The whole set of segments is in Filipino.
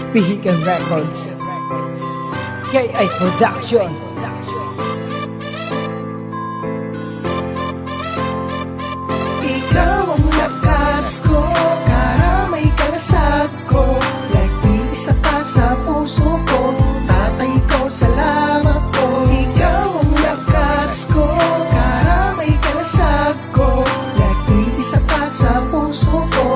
Vehicle Records, KI Production. Ikaw ang lakas ko, karamay kalasag ko, nag-iisa ka sa puso ko, tatay ko, salamat po. Ikaw ang lakas ko, karamay kalasag ko, nag-iisa ka sa puso ko,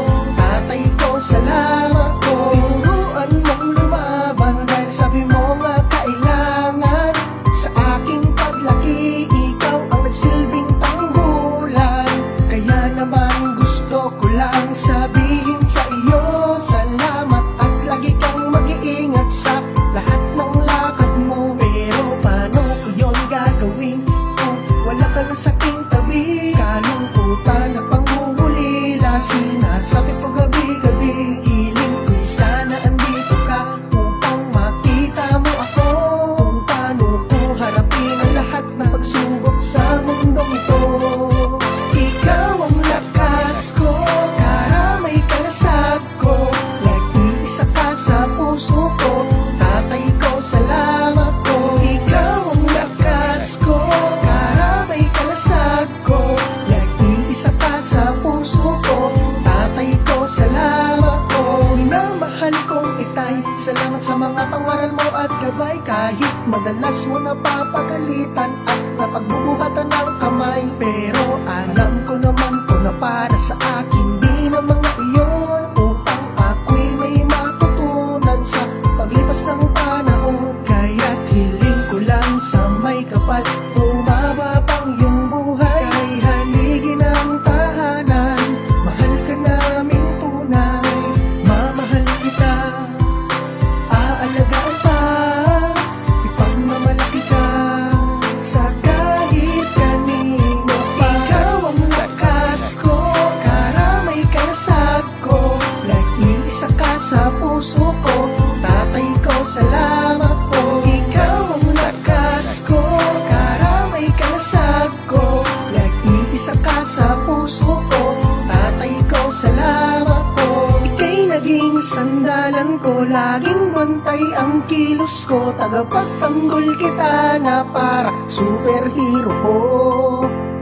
tatay ko, salamat po. Tinuruan mong lumaban dahil sabi mo nga kailangan, sa aking paglaki ikaw ang nagsilbing tanggulan. Kaya naman gusto ko lang sabihin sa iyo, salamat at lagi kang mag-iingat sa lahat ng lakad mo. Pero paano ko yun gagawin kung wala ka na sa aking tabi? Kalungkutan at pangungulila, sinasabi ko gabi-gabi. Hiling ko'y sana andito ka upang makita mo ako, kung paano ko harapin ang lahat ng pagsubok sa mundong ito. Ikaw ang lakas ko, karamay kalasag ko, nag-iisa ka sa puso ko, tatay ko, salamat po. Ikaw ang lakas ko, karamay kalasag ko, nag-iisa ka sa puso ko, tatay ko, salamat po. Minamahal kong itay, salamat sa mga pangaral mo at gabay. Kahit madalas mo napapagalitan at napagbubuhatan ng kamay, pero alam ko naman po na para sa akin di na mga iyon, upang ako'y may matutunan sa paglipas ng panahon. Kaya't hiling ko lang sa may kapal, bumaba pang iyong buhay. Kay haligin ang tahanan, mahal ka naming tunay, mamahal kita, aalagaan pa, ipagmamalaki ka sa kahit kanino pa. Ikaw ang lakas ko, karamay kalasag ko, nag-iisa ka sa puso ko, tatay ko, salamat po. Ikaw ang lakas ko, karamay kalasag ko, nag-iisa ka sa puso ko, tatay ko, salamat po. Ika'y naging sandalan ko, laging bantay ang kilos ko, tagapagtanggol kita na para superhero ko.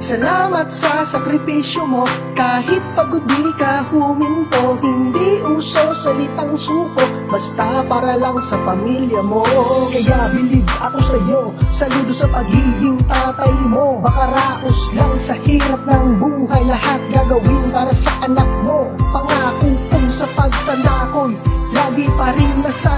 Salamat sa sakripisyo mo, kahit pagod di ka huminto. Hindi uso salitang suko, basta para lang sa pamilya mo. Kaya bilib ako sa'yo, saludo sa pagiging tatay mo. Baka raos lang sa hirap ng buhay, lahat gagawin para sa anak mo. Pangako kong sa pagtanda ko'y lagi pa rin nasa